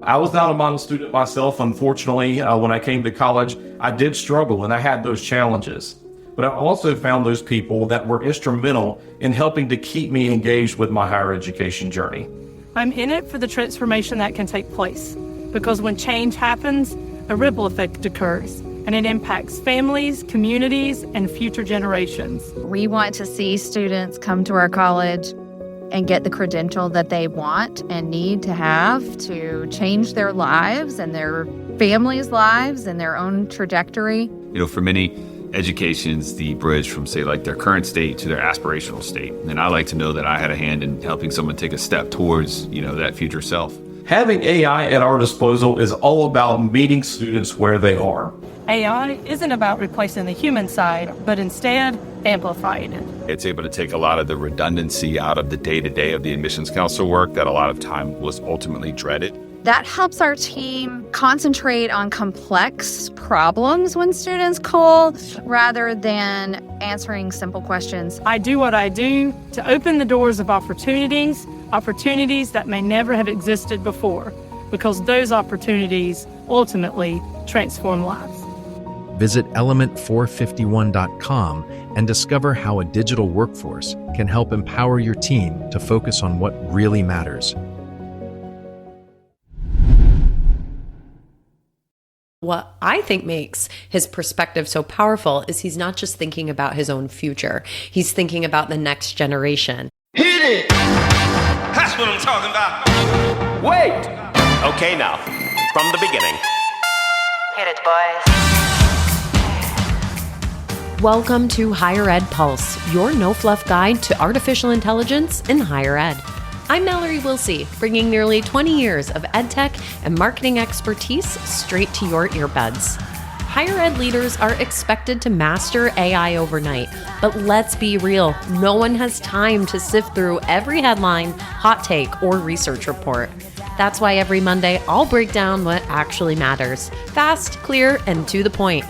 I was not a model student myself, unfortunately. When I came to college, I did struggle and I had those challenges. But I also found those people that were instrumental in helping to keep me engaged with my higher education journey. I'm in it for the transformation that can take place, because when change happens, a ripple effect occurs, and it impacts families, communities, and future generations. We want to see students come to our college and get the credential that they want and need to have to change their lives and their families' lives and their own trajectory. For many, education's the bridge from, say, like their current state to their aspirational state. And I like to know that I had a hand in helping someone take a step towards, that future self. Having AI at our disposal is all about meeting students where they are. AI isn't about replacing the human side, but instead amplifying it. It's able to take a lot of the redundancy out of the day-to-day of the admissions counselor work that a lot of time was ultimately dreaded. That helps our team concentrate on complex problems when students call rather than answering simple questions. I do what I do to open the doors of opportunities that may never have existed before, because those opportunities ultimately transform lives. Visit element451.com and discover how a digital workforce can help empower your team to focus on what really matters. What I think makes his perspective so powerful is he's not just thinking about his own future. He's thinking about the next generation. Hit it! That's what I'm talking about. Wait! Okay, now, from the beginning. Hit it, boys. Welcome to Higher Ed Pulse, your no-fluff guide to artificial intelligence in higher ed. I'm Mallory Willsea, bringing nearly 20 years of edtech and marketing expertise straight to your earbuds. Higher ed leaders are expected to master AI overnight, but let's be real, no one has time to sift through every headline, hot take, or research report. That's why every Monday I'll break down what actually matters, fast, clear, and to the point.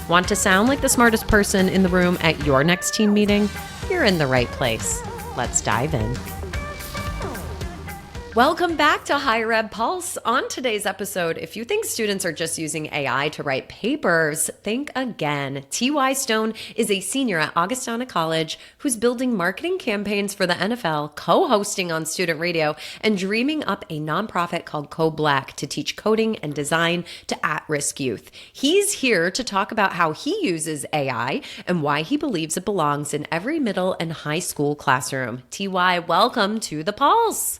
Want to sound like the smartest person in the room at your next team meeting? You're in the right place. Let's dive in. Welcome back to Higher Ed Pulse. On today's episode, if you think students are just using AI to write papers, think again. T.Y. Stone is a senior at Augustana College who's building marketing campaigns for the NFL, co-hosting on student radio, and dreaming up a nonprofit called CoBlack to teach coding and design to at-risk youth. He's here to talk about how he uses AI and why he believes it belongs in every middle and high school classroom. T.Y., welcome to the Pulse.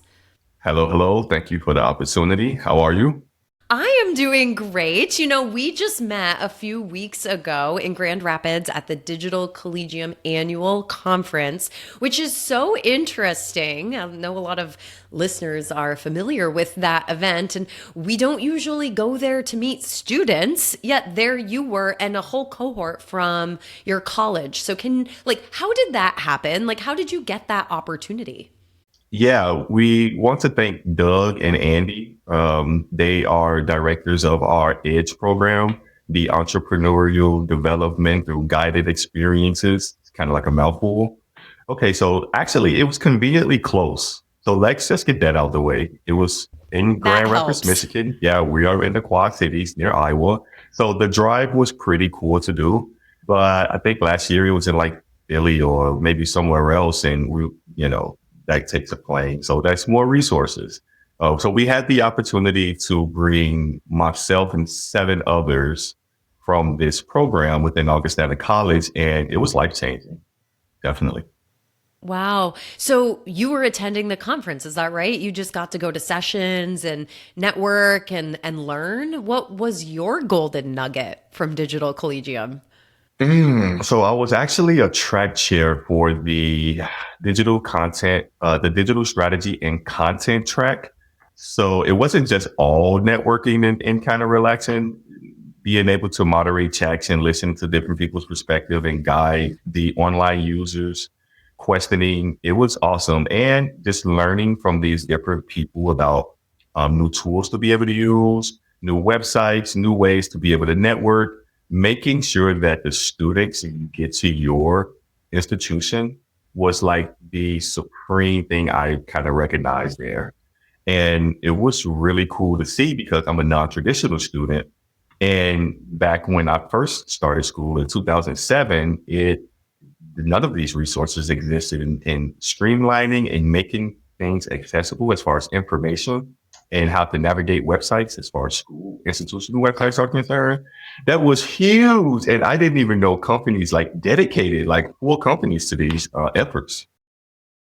Hello. Thank you for the opportunity. How are you? I am doing great. We just met a few weeks ago in Grand Rapids at the Digital Collegium Annual Conference, which is so interesting. I know a lot of listeners are familiar with that event, and we don't usually go there to meet students, yet there you were and a whole cohort from your college. So how did that happen? How did you get that opportunity? Yeah, we want to thank Doug and Andy. They are directors of our EDGE program, the Entrepreneurial Development Through Guided Experiences. It's kind of like a mouthful. Okay, so actually it was conveniently close. So let's just get that out of the way. It was in Grand Rapids, Michigan. Yeah, we are in the Quad Cities near Iowa. So the drive was pretty cool to do. But I think last year it was in Philly or maybe somewhere else. And that takes a plane. So that's more resources. So we had the opportunity to bring myself and 7 others from this program within Augustana College, and it was life-changing. Definitely. Wow. So you were attending the conference, is that right? You just got to go to sessions and network and learn. What was your golden nugget from Digital Collegium? So I was actually a track chair for the digital content, the digital strategy and content track. So it wasn't just all networking and kind of relaxing, being able to moderate chats and listen to different people's perspective and guide the online users, questioning. It was awesome. And just learning from these different people about new tools to be able to use, new websites, new ways to be able to network, making sure that the students get to your institution was the supreme thing I kind of recognized there. And it was really cool to see because I'm a non-traditional student. And back when I first started school in 2007, none of these resources existed in streamlining and making things accessible as far as information and how to navigate websites as far as school institutional websites are concerned. That was huge. And I didn't even know companies like dedicated, like full companies to these efforts.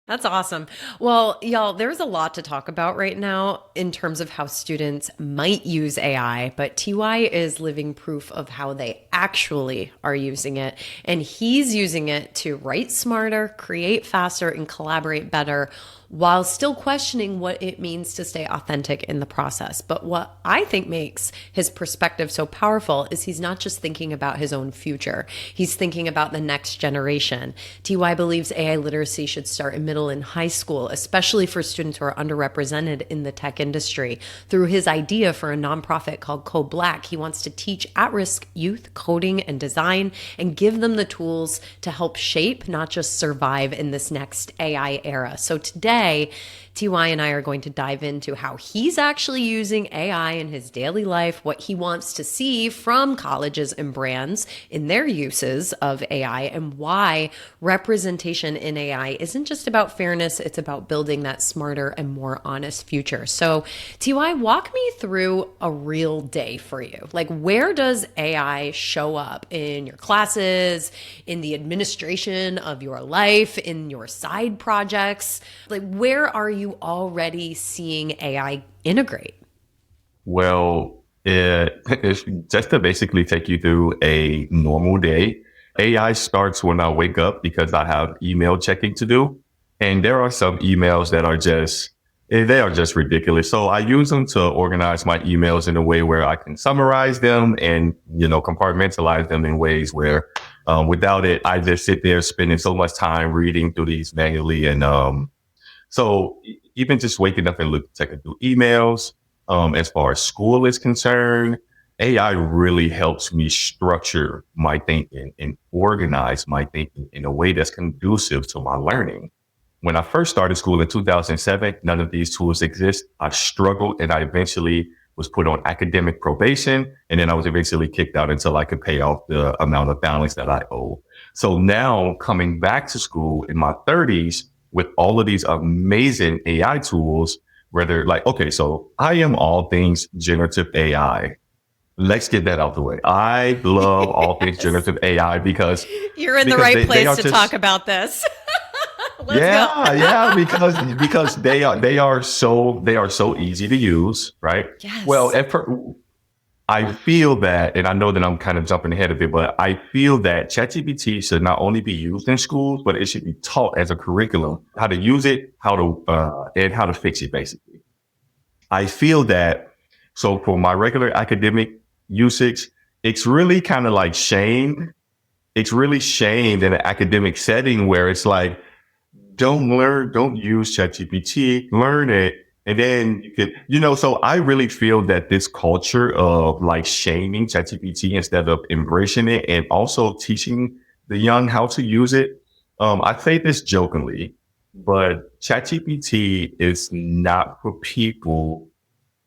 That's awesome. Well, y'all, there's a lot to talk about right now in terms of how students might use AI, but TY is living proof of how they actually are using it. And he's using it to write smarter, create faster, and collaborate better while still questioning what it means to stay authentic in the process. But what I think makes his perspective so powerful is he's not just thinking about his own future. He's thinking about the next generation. TY believes AI literacy should start in middle and high school, especially for students who are underrepresented in the tech industry. Through his idea for a nonprofit called CoBlack, he wants to teach at-risk youth coding and design and give them the tools to help shape, not just survive in this next AI era. So today, TY and I are going to dive into how he's actually using AI in his daily life, what he wants to see from colleges and brands in their uses of AI, and why representation in AI isn't just about fairness, it's about building that smarter and more honest future. So TY, walk me through a real day for you. Like, where does AI show up in your classes, in the administration of your life, in your side projects? Like, where are you already seeing AI integrate? Well, it's just to basically take you through a normal day. AI starts when I wake up because I have email checking to do. And there are some emails that are they are just ridiculous. So I use them to organize my emails in a way where I can summarize them and, compartmentalize them in ways where without it, I just sit there spending so much time reading through these manually. And so even just waking up and checking through emails, as far as school is concerned, AI really helps me structure my thinking and organize my thinking in a way that's conducive to my learning. When I first started school in 2007, none of these tools exist. I struggled and I eventually was put on academic probation. And then I was eventually kicked out until I could pay off the amount of balance that I owe. So now coming back to school in my 30s with all of these amazing AI tools, so I am all things generative AI. Let's get that out the way. I love all things generative AI because you're in the right place to talk about this. Yeah, because they are so easy to use, right? Yes. Well, I feel that, and I know that I'm kind of jumping ahead of it, but I feel that ChatGPT should not only be used in schools, but it should be taught as a curriculum, how to use it, and how to fix it, basically. I feel that, so for my regular academic usage, it's really kind of like shamed. It's really shamed in an academic setting where it's like, don't use ChatGPT, learn it. And then you could, so I really feel that this culture of like shaming ChatGPT instead of embracing it and also teaching the young how to use it. I say this jokingly, but ChatGPT is not for people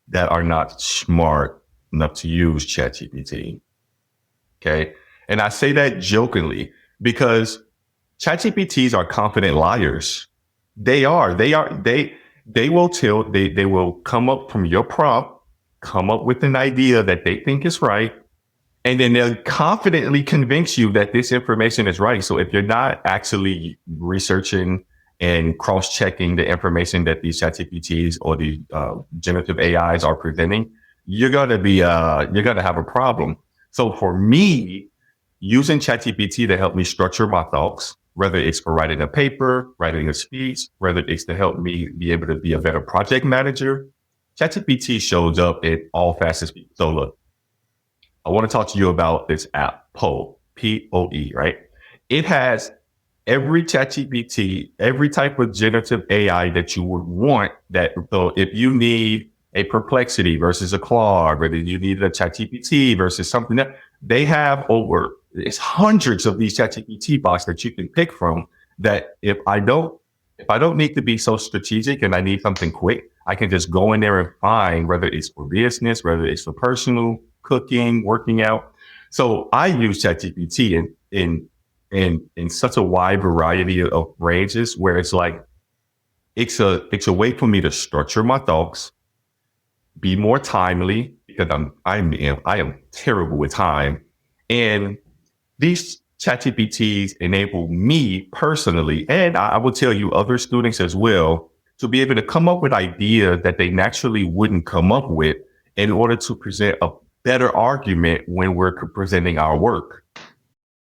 that are not smart enough to use ChatGPT. Okay. And I say that jokingly because ChatGPTs are confident liars. They will come up from your prompt, come up with an idea that they think is right, and then they'll confidently convince you that this information is right. So if you're not actually researching and cross-checking the information that these ChatGPTs or the generative AIs are presenting, you're gonna have a problem. So for me, using ChatGPT to help me structure my thoughts, whether it's for writing a paper, writing a speech, whether it's to help me be able to be a better project manager, ChatGPT shows up in all facets. So look, I want to talk to you about this app, Poe, P-O-E, right? It has every ChatGPT, every type of generative AI that you would want. So if you need a Perplexity versus a Claude, whether you need a ChatGPT versus something that they have it's hundreds of these ChatGPT bots that you can pick from that if I don't If I don't need to be so strategic and I need something quick, I can just go in there and find whether it's for business, whether it's for personal, cooking, working out. So I use ChatGPT in such a wide variety of ranges where it's like, it's a way for me to structure my thoughts, be more timely because I am terrible with time. And these ChatGPTs enable me personally, and I will tell you other students as well, to be able to come up with ideas that they naturally wouldn't come up with in order to present a better argument when we're presenting our work.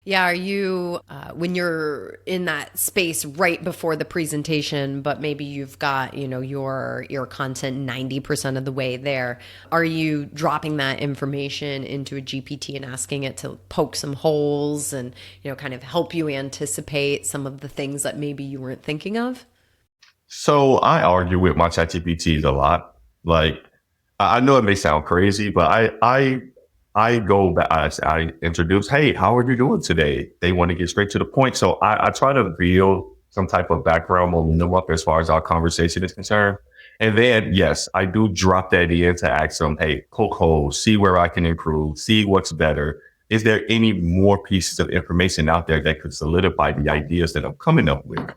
Yeah, are you, when you're in that space right before the presentation, but maybe you've got, your content 90% of the way there, are you dropping that information into a GPT and asking it to poke some holes and, kind of help you anticipate some of the things that maybe you weren't thinking of? So I argue with my ChatGPTs a lot. Like, I know it may sound crazy, but I go back, I introduce, hey, how are you doing today? They want to get straight to the point. So I try to build some type of background momentum up as far as our conversation is concerned. And then, yes, I do drop that in to ask them, hey, poke holes, see where I can improve, see what's better. Is there any more pieces of information out there that could solidify the ideas that I'm coming up with?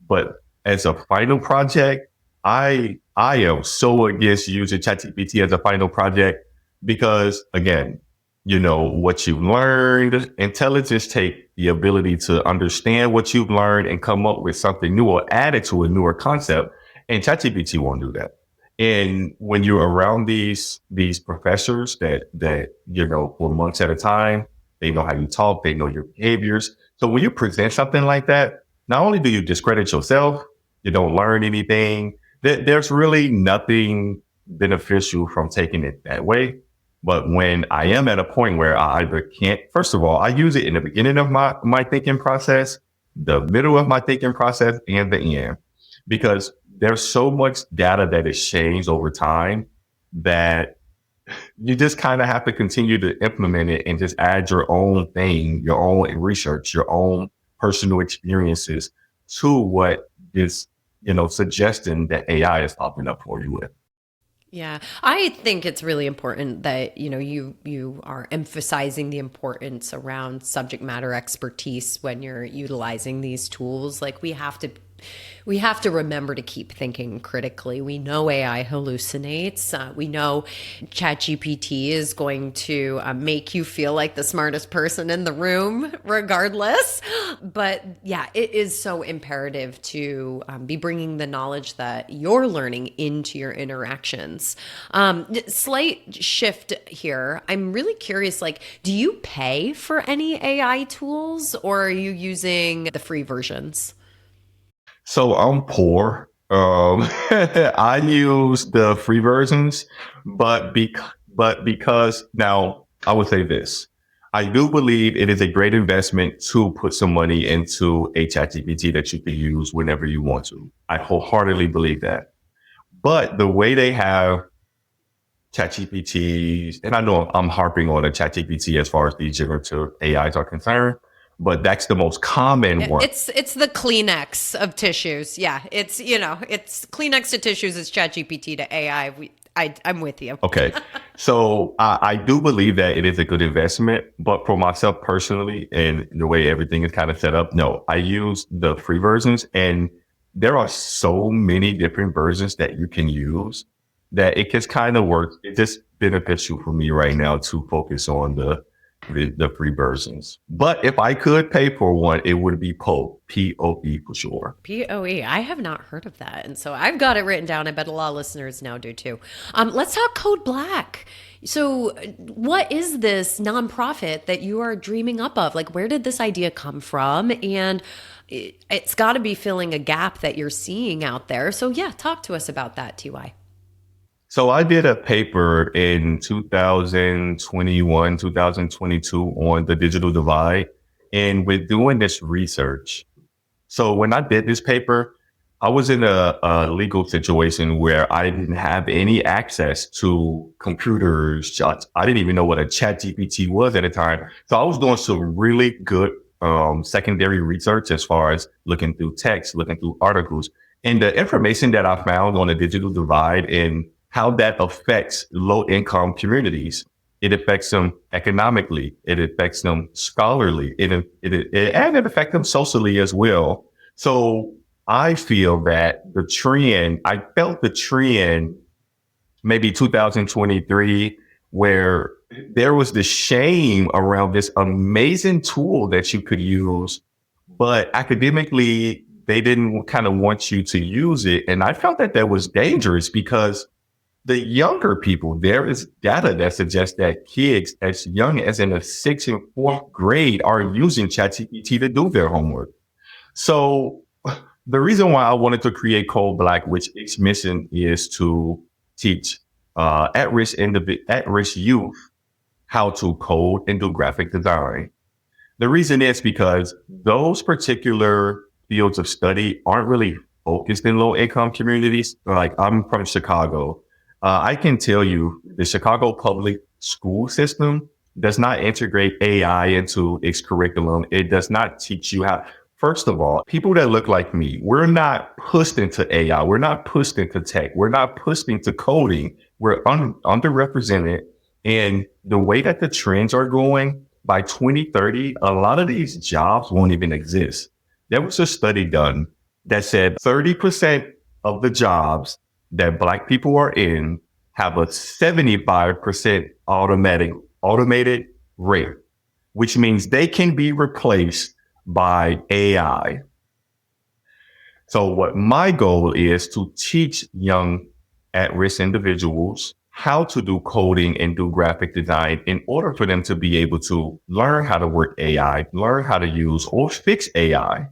But as a final project, I am so against using ChatGPT as a final project because, again, what you've learned, intelligence take the ability to understand what you've learned and come up with something new or add it to a newer concept. And ChatGPT won't do that. And when you're around these professors that for months at a time, they know how you talk, they know your behaviors. So when you present something like that, not only do you discredit yourself, you don't learn anything. There's really nothing beneficial from taking it that way. But when I am at a point where I either can't, first of all, I use it in the beginning of my thinking process, the middle of my thinking process, and the end. Because there's so much data that is changed over time that you just kind of have to continue to implement it and just add your own thing, your own research, your own personal experiences to what is, suggesting that AI is popping up for you with. Yeah, I think it's really important that, you are emphasizing the importance around subject matter expertise when you're utilizing these tools. Like we have to remember to keep thinking critically. We know AI hallucinates. We know ChatGPT is going to make you feel like the smartest person in the room regardless. But yeah, it is so imperative to be bringing the knowledge that you're learning into your interactions. Slight shift here. I'm really curious, do you pay for any AI tools or are you using the free versions? So I'm poor. I use the free versions, but because now I would say this, I do believe it is a great investment to put some money into a ChatGPT that you can use whenever you want to. I wholeheartedly believe that. But the way they have ChatGPTs, and I know I'm harping on a ChatGPT as far as the generative AIs are concerned, but that's the most common one. It's the Kleenex of tissues. Yeah, it's Kleenex to tissues is ChatGPT to AI. I'm with you. Okay, so I do believe that it is a good investment, but for myself personally, and the way everything is kind of set up, no, I use the free versions, and there are so many different versions that you can use that it just kind of works. It's just beneficial for me right now to focus on the free versions. But if I could pay for one, it would be Poe, P-O-E for sure. P-O-E. I have not heard of that. And so I've got it written down. I bet a lot of listeners now do too. Let's talk CoBlack. So what is this nonprofit that you are dreaming up of? Where did this idea come from? And it's got to be filling a gap that you're seeing out there. So yeah, talk to us about that, TY. So I did a paper in 2021, 2022 on the digital divide. And with doing this research, so when I did this paper, I was in a legal situation where I didn't have any access to computers. I didn't even know what a ChatGPT was at the time. So I was doing some really good secondary research as far as looking through text, looking through articles. And the information that I found on the digital divide and how that affects low income communities, it affects them economically, it affects them scholarly, and it affects them socially as well. So I feel that I felt the trend maybe 2023, where there was this shame around this amazing tool that you could use, but academically, they didn't kind of want you to use it. And I felt that was dangerous because the younger people, there is data that suggests that kids as young as in the 6th and 4th grade are using ChatGPT to do their homework. So the reason why I wanted to create CoBlack, which its mission is to teach at-risk youth how to code and do graphic design. The reason is because those particular fields of study aren't really focused in low-income communities. Like, I'm from Chicago. I can tell you the Chicago public school system does not integrate AI into its curriculum. It does not teach you how. First of all, people that look like me, we're not pushed into AI. We're not pushed into tech. We're not pushed into coding. We're underrepresented. And the way that the trends are going, by 2030, a lot of these jobs won't even exist. There was a study done that said 30% of the jobs that Black people are in have a 75% automated rate, which means they can be replaced by AI. So what my goal is to teach young at-risk individuals how to do coding and do graphic design in order for them to be able to learn how to work AI, learn how to use or fix AI,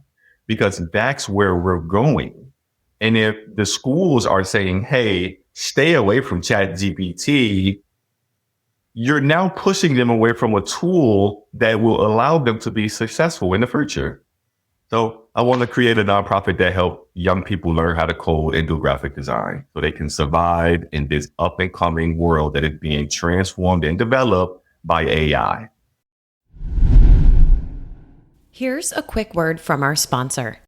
because that's where we're going. And if the schools are saying, hey, stay away from ChatGPT, you're now pushing them away from a tool that will allow them to be successful in the future. So I want to create a nonprofit that helps young people learn how to code and do graphic design so they can survive in this up and coming world that is being transformed and developed by AI. Here's a quick word from our sponsor.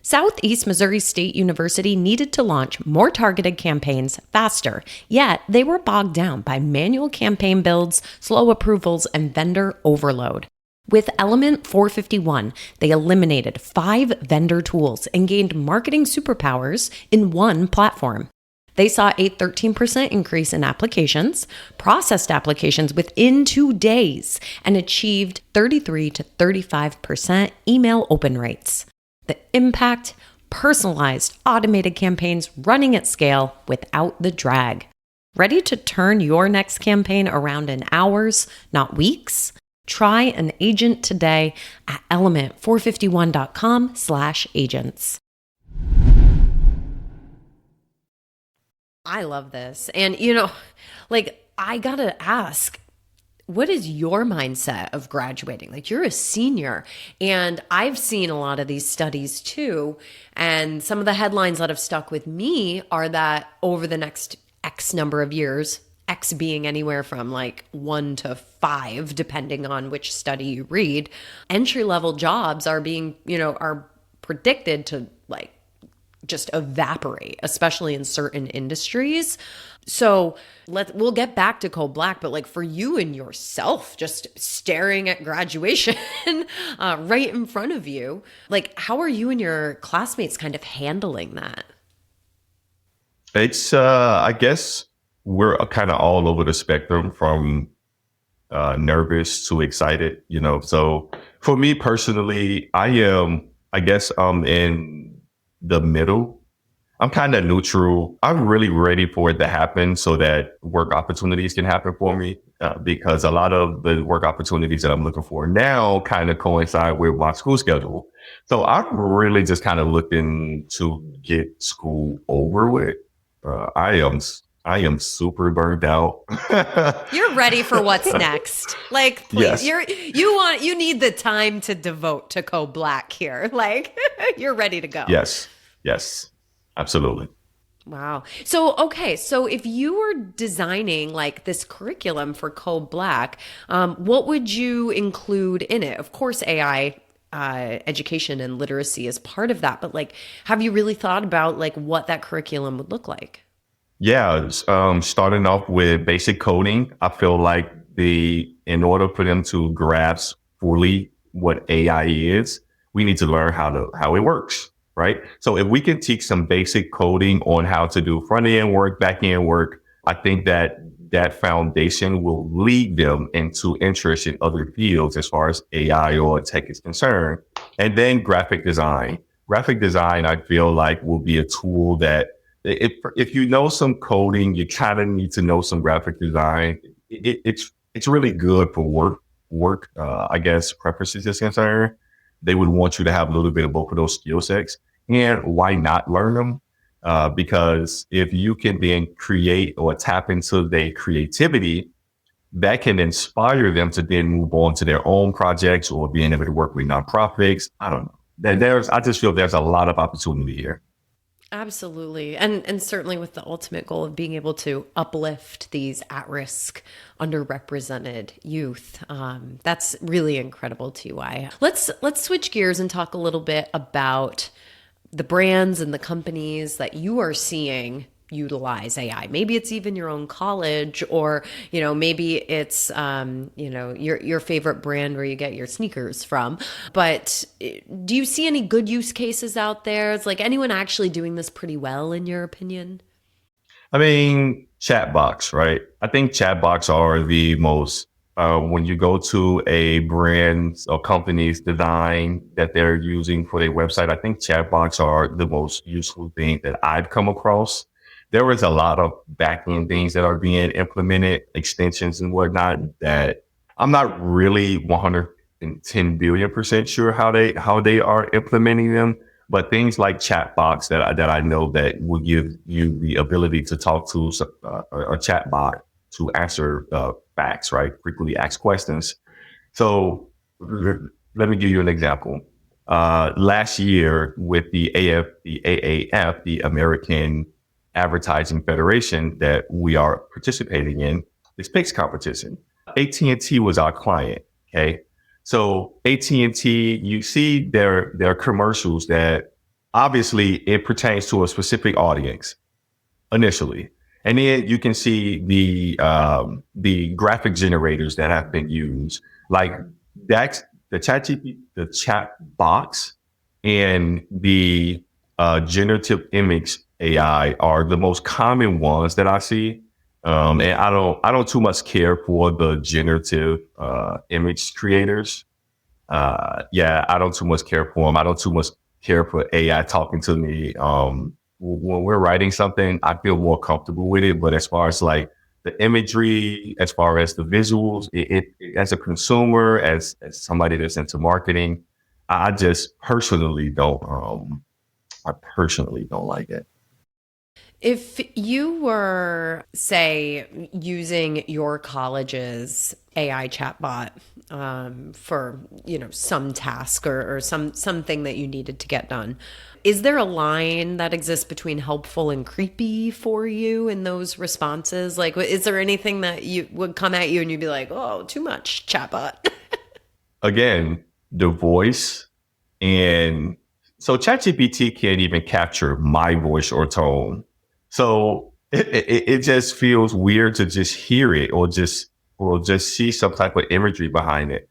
Southeast Missouri State University needed to launch more targeted campaigns faster, yet they were bogged down by manual campaign builds, slow approvals, and vendor overload. With Element 451, they eliminated 5 vendor tools and gained marketing superpowers in one platform. They saw a 13% increase in applications, processed applications within 2 days, and achieved 33 to 35% email open rates. The impact: personalized, automated campaigns running at scale without the drag. Ready to turn your next campaign around in hours, not weeks? Try an agent today at element451.com/agents. I love this. And, I gotta ask, what is your mindset of graduating? Like, you're a senior, and I've seen a lot of these studies too. And some of the headlines that have stuck with me are that over the next X number of years, X being anywhere from like 1 to 5, depending on which study you read, entry-level jobs are being, are predicted to like just evaporate, especially in certain industries. So we'll get back to CoBlack, but like for you and yourself, just staring at graduation right in front of you, like how are you and your classmates kind of handling that? It's, I guess we're kind of all over the spectrum from nervous to excited, So for me personally, I am, I guess I'm in the middle. I'm kind of neutral. I'm really ready for it to happen so that work opportunities can happen for me because a lot of the work opportunities that I'm looking for now kind of coincide with my school schedule. So I'm really just kind of looking to get school over with. I am super burned out. You're ready for what's next. Like, please, yes. You need the time to devote to CoBlack here. Like, you're ready to go. Yes, absolutely. Wow. So if you were designing like this curriculum for CoBlack, what would you include in it? Of course, AI education and literacy as part of that. But like, have you really thought about like what that curriculum would look like? Yeah, starting off with basic coding, I feel like in order for them to grasp fully what AI is, we need to learn how it works, right? So if we can teach some basic coding on how to do front end work, back end work, I think that foundation will lead them into interest in other fields as far as AI or tech is concerned. And then graphic design. Graphic design, I feel like, will be a tool that if you know some coding, you kind of need to know some graphic design. It's really good for work, I guess, preferences is concerned. They would want you to have a little bit of both of those skill sets. And why not learn them? Because if you can then create or tap into their creativity, that can inspire them to then move on to their own projects or being able to work with nonprofits. I don't know. I just feel there's a lot of opportunity here. Absolutely. And certainly with the ultimate goal of being able to uplift these at-risk, underrepresented youth. That's really incredible, TY. Let's switch gears and talk a little bit about the brands and the companies that you are seeing utilize AI. Maybe it's even your own college, or, maybe it's, your favorite brand where you get your sneakers from. But do you see any good use cases out there? It's like anyone actually doing this pretty well, in your opinion? I mean, chatbots, right? I think chatbots are the most, when you go to a brand's or company's design that they're using for their website, I think chatbots are the most useful thing that I've come across. There is a lot of back-end things that are being implemented, extensions and whatnot, that I'm not really 110 billion% sure how they are implementing them. But things like chatbots that I know that will give you the ability to talk to a chatbot to answer facts, right? Frequently asked questions. So let me give you an example. Last year with the AAF, the American Advertising Federation that we are participating in, this PICS competition, AT&T was our client. Okay. So AT&T, you see their commercials that obviously it pertains to a specific audience initially. And then you can see the graphic generators that have been used, like that's the ChatGPT, the chat box, and the generative image AI are the most common ones that I see. And I don't too much care for the generative image creators. I don't too much care for them. I don't too much care for AI talking to me. When we're writing something, I feel more comfortable with it. But as far as like the imagery, as far as the visuals, it as a consumer, as somebody that's into marketing, I just personally don't. I personally don't like it. If you were, say, using your college's AI chatbot for, some task or something that you needed to get done, is there a line that exists between helpful and creepy for you in those responses? Like, is there anything that you would come at you and you'd be like, oh, too much chatbot? Again, the voice, and so ChatGPT can't even capture my voice or tone. So it just feels weird to just hear it or just see some type of imagery behind it.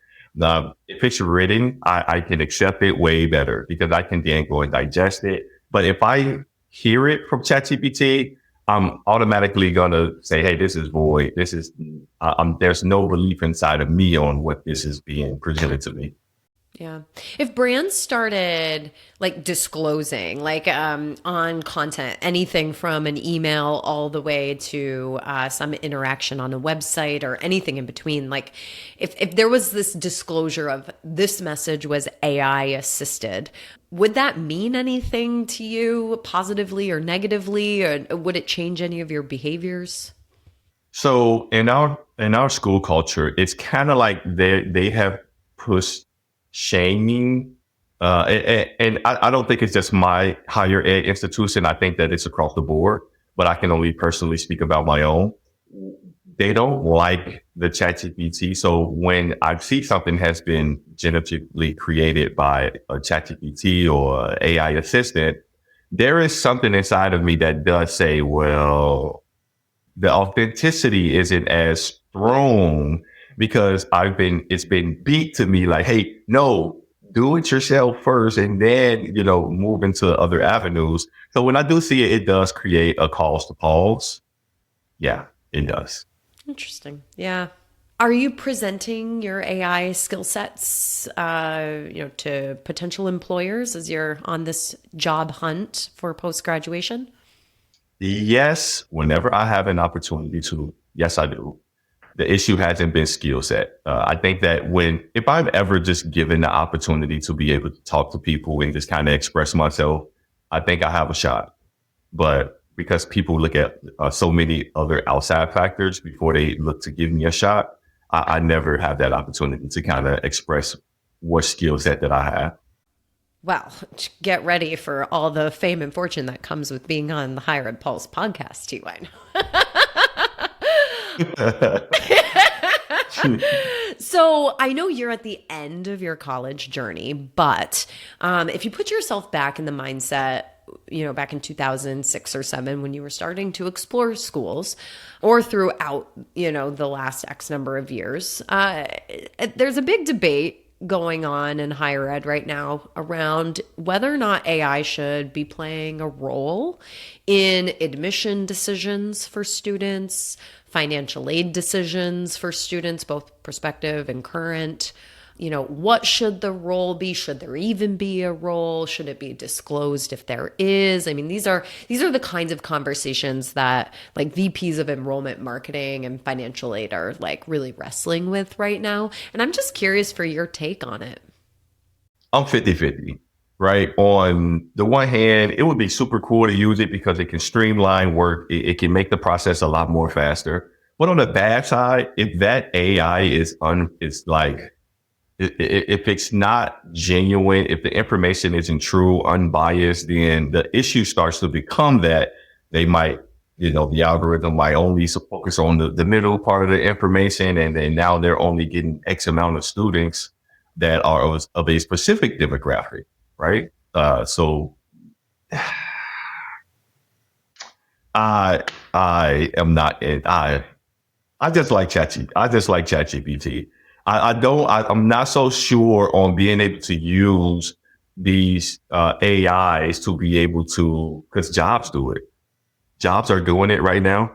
If it's written, I can accept it way better because I can then go and digest it. But if I hear it from ChatGPT, I'm automatically gonna say, "Hey, this is void. This is there's no belief inside of me on what this is being presented to me." Yeah. If brands started like disclosing like on content, anything from an email all the way to some interaction on a website or anything in between, like if there was this disclosure of this message was AI assisted, would that mean anything to you positively or negatively, or would it change any of your behaviors? So in our school culture, it's kind of like they have pushed shaming, and I don't think it's just my higher ed institution. I think that it's across the board, but I can only personally speak about my own. they don't like the ChatGPT. So when I see something has been generatively created by a ChatGPT or AI assistant, there is something inside of me that does say, well, the authenticity isn't as strong because it's been beat to me like, hey, no, do it yourself first and then, move into other avenues. So when I do see it, it does create a cause to pause. Yeah, it does. Interesting. Yeah. Are you presenting your AI skill sets, to potential employers as you're on this job hunt for post-graduation? Yes, whenever I have an opportunity to, yes, I do. The issue hasn't been skill set. I think that if I'm ever just given the opportunity to be able to talk to people and just kind of express myself, I think I have a shot. But because people look at so many other outside factors before they look to give me a shot, I never have that opportunity to kind of express what skill set that I have. Well, get ready for all the fame and fortune that comes with being on the Higher Ed Pulse podcast, T-Wine. So I know you're at the end of your college journey, but if you put yourself back in the mindset, back in 2006 or 7, when you were starting to explore schools, or throughout, the last X number of years, there's a big debate going on in higher ed right now around whether or not AI should be playing a role in admission decisions for students, financial aid decisions for students, both prospective and current. What should the role be? Should there even be a role? Should it be disclosed if there is? I mean, these are the kinds of conversations that like VPs of enrollment marketing and financial aid are like really wrestling with right now. And I'm just curious for your take on it. I'm 50-50, right? On the one hand, it would be super cool to use it because it can streamline work. It can make the process a lot more faster. But on the bad side, if that AI is if it's not genuine, if the information isn't true, unbiased, then the issue starts to become that they might, the algorithm might only focus on the middle part of the information. And then now they're only getting X amount of students that are of a specific demographic, right? So I am not, I just like ChatGPT. I'm not so sure on being able to use these AIs to be able to, because jobs do it. Jobs are doing it right now.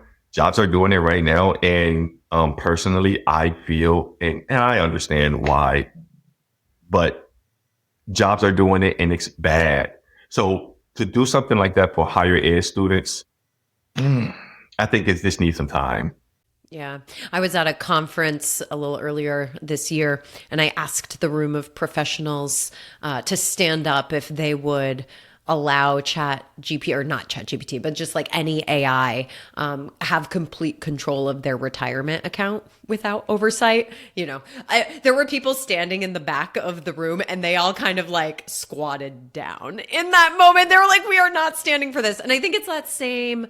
And personally, I feel, and I understand why, but jobs are doing it and it's bad. So to do something like that for higher ed students, I think it just needs some time. Yeah. I was at a conference a little earlier this year, and I asked the room of professionals to stand up if they would allow ChatGPT, or not ChatGPT, but just like any AI, have complete control of their retirement account without oversight. There were people standing in the back of the room and they all kind of like squatted down in that moment. They were like, we are not standing for this. And I think it's that same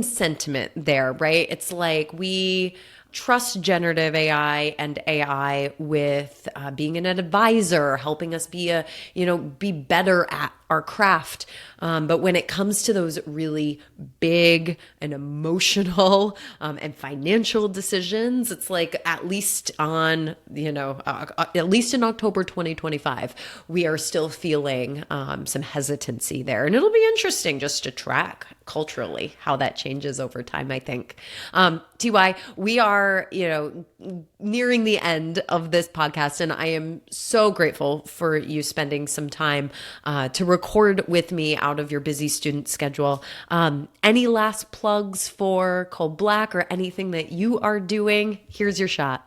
sentiment there, right? It's like we trust generative AI and AI with being an advisor, helping us be better at our craft. But when it comes to those really big and emotional and financial decisions, it's like at least in October 2025, we are still feeling some hesitancy there. And it'll be interesting just to track culturally how that changes over time, I think. TY, we are, nearing the end of this podcast, and I am so grateful for you spending some time to record with me out of your busy student schedule. Any last plugs for CoBlack or anything that you are doing? Here's your shot.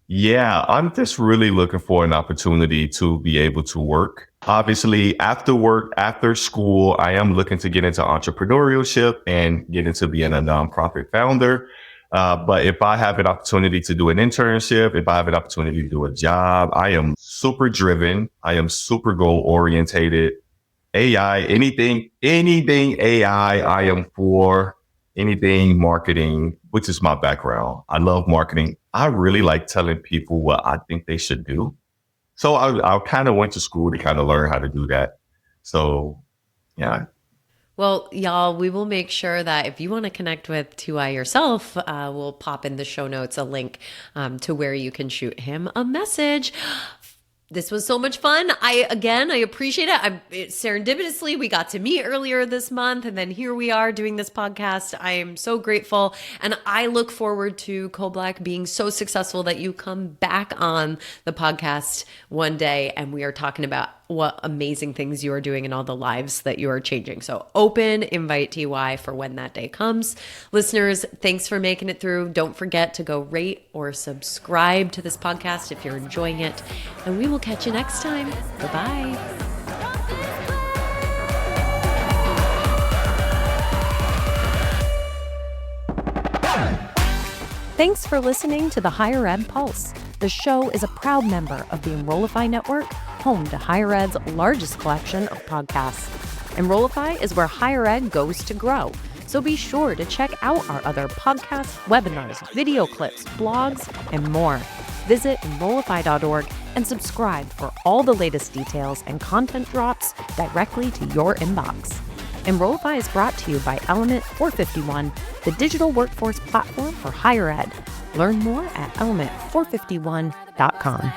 Yeah, I'm just really looking for an opportunity to be able to work. Obviously, after work, after school, I am looking to get into entrepreneurship and get into being a nonprofit founder. But if I have an opportunity to do an internship, if I have an opportunity to do a job, I am super driven. I am super goal orientated. AI, anything AI, I am for. anything marketing, which is my background. I love marketing. I really like telling people what I think they should do. So I kind of went to school to kind of learn how to do that. So, yeah. Well, y'all, we will make sure that if you want to connect with 2i yourself, we'll pop in the show notes a link to where you can shoot him a message. This was so much fun. I appreciate it. Serendipitously, we got to meet earlier this month, and then here we are doing this podcast. I am so grateful, and I look forward to CoBlack being so successful that you come back on the podcast one day, and we are talking about what amazing things you are doing and all the lives that you are changing. So open invite TY for when that day comes. Listeners, thanks for making it through. Don't forget to go rate or subscribe to this podcast if you're enjoying it. And we will catch you next time. Bye-bye. Thanks for listening to the Higher Ed Pulse. The show is a proud member of the Enrollify Network, home to Higher Ed's largest collection of podcasts. Enrollify is where higher ed goes to grow. So be sure to check out our other podcasts, webinars, video clips, blogs, and more. Visit Enrollify.org and subscribe for all the latest details and content drops directly to your inbox. Enrollify is brought to you by Element 451, the digital workforce platform for higher ed. Learn more at element451.com.